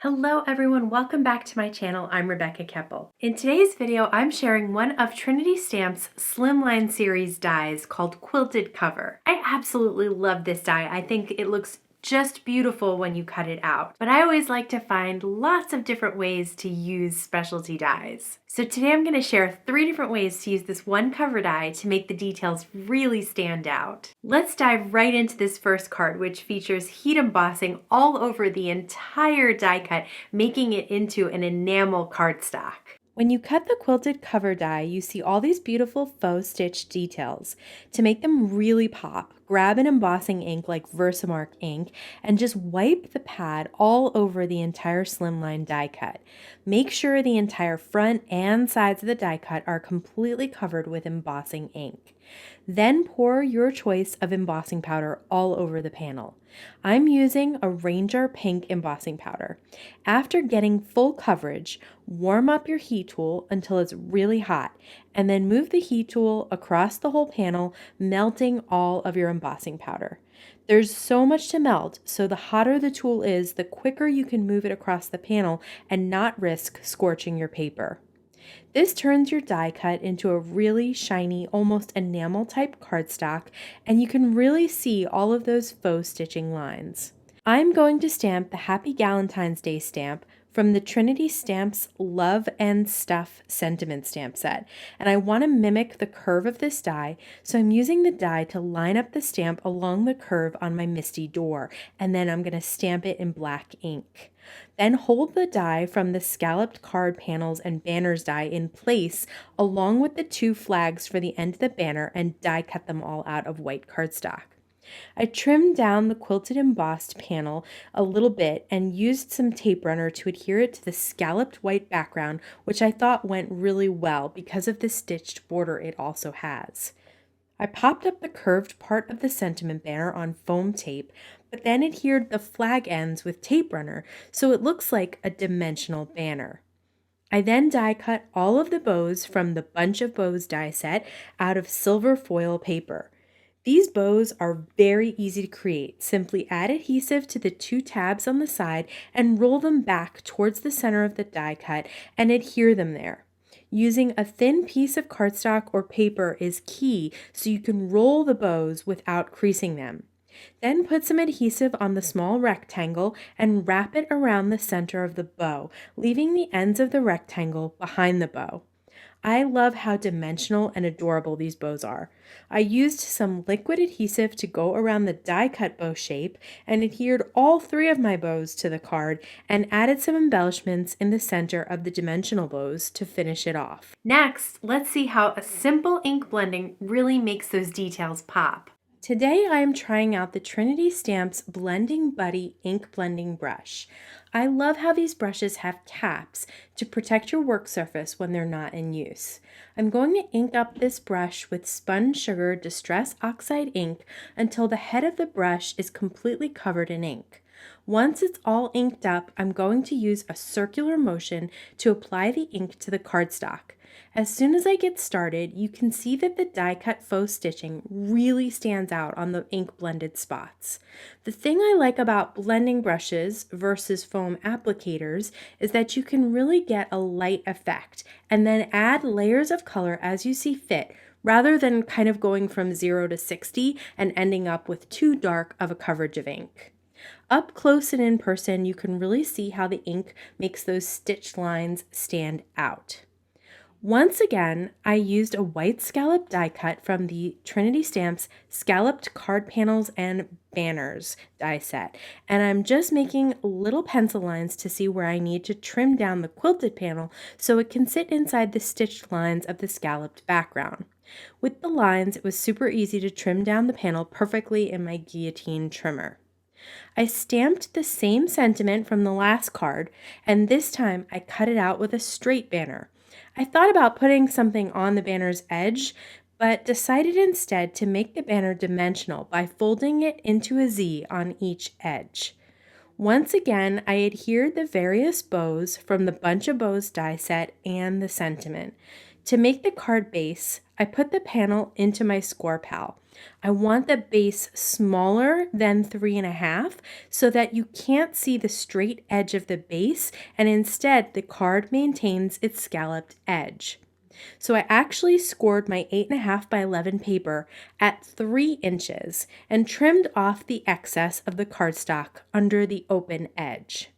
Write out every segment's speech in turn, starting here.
Hello everyone, welcome back to my channel. I'm Rebecca Keppel. In today's video, I'm sharing one of Trinity Stamp's Slimline series dies called Quilted Cover. I absolutely love this die. I think it looks just beautiful when you cut it out. But I always like to find lots of different ways to use specialty dies. So today I'm going to share 3 different ways to use this one cover die to make the details really stand out. Let's dive right into this first card, which features heat embossing all over the entire die cut, making it into an enamel cardstock. When you cut the quilted cover die, you see all these beautiful faux stitch details. To make them really pop, grab an embossing ink like Versamark ink and just wipe the pad all over the entire Slimline die cut. Make sure the entire front and sides of the die cut are completely covered with embossing ink. Then pour your choice of embossing powder all over the panel. I'm using a Ranger pink embossing powder. After getting full coverage, warm up your heat tool until it's really hot, and then move the heat tool across the whole panel, melting all of your embossing powder. There's so much to melt, so the hotter the tool is, the quicker you can move it across the panel and not risk scorching your paper. This turns your die cut into a really shiny, almost enamel type cardstock, and you can really see all of those faux stitching lines. I'm going to stamp the Happy Galentine's Day stamp from the Trinity Stamps Love and Stuff Sentiment Stamp Set, and I want to mimic the curve of this die, so I'm using the die to line up the stamp along the curve on my Misty door, and then I'm going to stamp it in black ink. Then hold the die from the scalloped card panels and banners die in place along with the 2 flags for the end of the banner and die cut them all out of white cardstock. I trimmed down the quilted embossed panel a little bit and used some tape runner to adhere it to the scalloped white background, which I thought went really well because of the stitched border it also has. I popped up the curved part of the sentiment banner on foam tape, but then adhered the flag ends with tape runner so it looks like a dimensional banner. I then die cut all of the bows from the Bunch of Bows die set out of silver foil paper. These bows are very easy to create. Simply add adhesive to the 2 tabs on the side and roll them back towards the center of the die cut and adhere them there. Using a thin piece of cardstock or paper is key so you can roll the bows without creasing them. Then put some adhesive on the small rectangle and wrap it around the center of the bow, leaving the ends of the rectangle behind the bow. I love how dimensional and adorable these bows are. I used some liquid adhesive to go around the die cut bow shape and adhered all 3 of my bows to the card and added some embellishments in the center of the dimensional bows to finish it off. Next, let's see how a simple ink blending really makes those details pop. Today I am trying out the Trinity Stamps Blending Buddy ink blending brush. I love how these brushes have caps to protect your work surface when they're not in use. I'm going to ink up this brush with Spun Sugar Distress Oxide ink until the head of the brush is completely covered in ink. Once it's all inked up, I'm going to use a circular motion to apply the ink to the cardstock. As soon as I get started, you can see that the die cut faux stitching really stands out on the ink blended spots. The thing I like about blending brushes versus foam applicators is that you can really get a light effect and then add layers of color as you see fit, rather than kind of going from 0 to 60 and ending up with too dark of a coverage of ink. Up close and in person, you can really see how the ink makes those stitched lines stand out. Once again, I used a white scallop die cut from the Trinity Stamps Scalloped Card Panels and Banners die set, and I'm just making little pencil lines to see where I need to trim down the quilted panel so it can sit inside the stitched lines of the scalloped background. With the lines, it was super easy to trim down the panel perfectly in my guillotine trimmer. I stamped the same sentiment from the last card, and this time I cut it out with a straight banner. I thought about putting something on the banner's edge, but decided instead to make the banner dimensional by folding it into a Z on each edge. Once again, I adhered the various bows from the Bunch of Bows die set and the sentiment. To make the card base, I put the panel into my score pal. I want the base smaller than 3.5 so that you can't see the straight edge of the base, and instead the card maintains its scalloped edge. So I actually scored my 8.5 by 11 paper at 3 inches and trimmed off the excess of the cardstock under the open edge.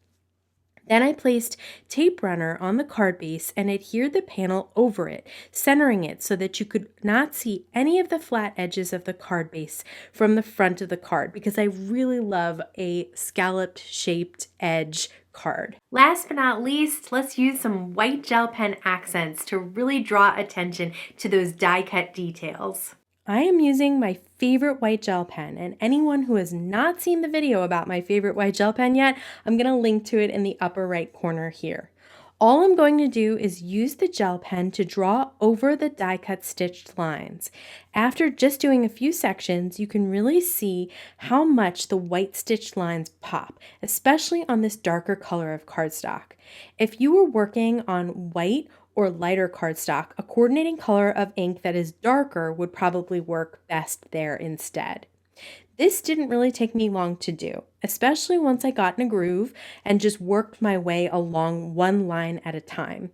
Then I placed tape runner on the card base and adhered the panel over it, centering it so that you could not see any of the flat edges of the card base from the front of the card, because I really love a scalloped shaped edge card. Last but not least, let's use some white gel pen accents to really draw attention to those die cut details. I am using my favorite white gel pen, and anyone who has not seen the video about my favorite white gel pen yet, I'm going to link to it in the upper right corner here. All I'm going to do is use the gel pen to draw over the die cut stitched lines. After just doing a few sections, you can really see how much the white stitched lines pop, especially on this darker color of cardstock. If you were working on white or lighter cardstock, a coordinating color of ink that is darker would probably work best there instead. This didn't really take me long to do, especially once I got in a groove and just worked my way along one line at a time.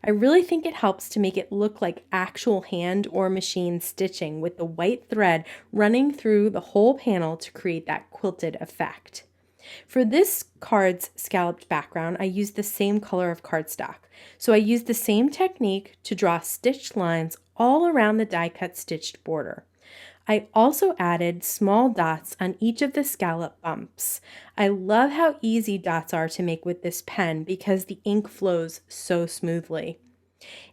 I really think it helps to make it look like actual hand or machine stitching, with the white thread running through the whole panel to create that quilted effect. For this card's scalloped background, I used the same color of cardstock. So I used the same technique to draw stitched lines all around the die cut stitched border. I also added small dots on each of the scallop bumps. I love how easy dots are to make with this pen because the ink flows so smoothly.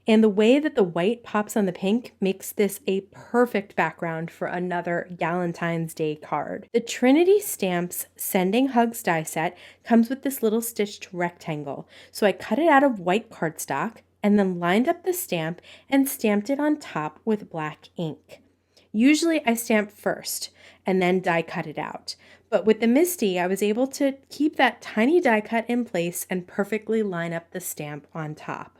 And the way that the white pops on the pink makes this a perfect background for another Galentine's Day card. The Trinity Stamps Sending Hugs die set comes with this little stitched rectangle. So I cut it out of white cardstock and then lined up the stamp and stamped it on top with black ink. Usually I stamp first and then die cut it out. But with the Misty, I was able to keep that tiny die cut in place and perfectly line up the stamp on top.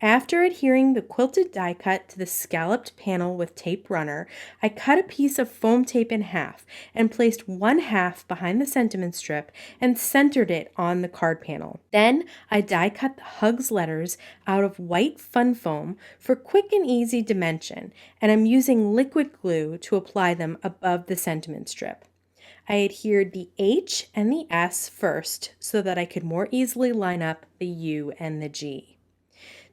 After adhering the quilted die cut to the scalloped panel with tape runner, I cut a piece of foam tape in half and placed 1/2 behind the sentiment strip and centered it on the card panel. Then I die cut the Hugs letters out of white fun foam for quick and easy dimension, and I'm using liquid glue to apply them above the sentiment strip. I adhered the H and the S first so that I could more easily line up the U and the G.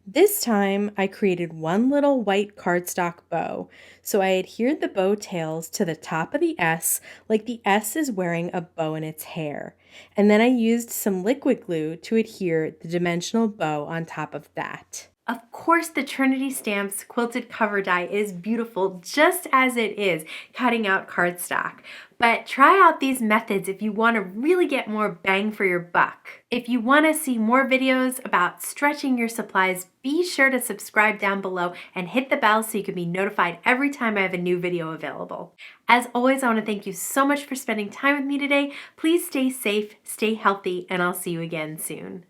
This time I created one little white cardstock bow, so I adhered the bow tails to the top of the S like the S is wearing a bow in its hair, and then I used some liquid glue to adhere the dimensional bow on top of that. Of course, the Trinity Stamps quilted cover die is beautiful just as it is, cutting out cardstock. But try out these methods if you want to really get more bang for your buck. If you want to see more videos about stretching your supplies, be sure to subscribe down below and hit the bell so you can be notified every time I have a new video available. As always, I want to thank you so much for spending time with me today. Please stay safe, stay healthy, and I'll see you again soon.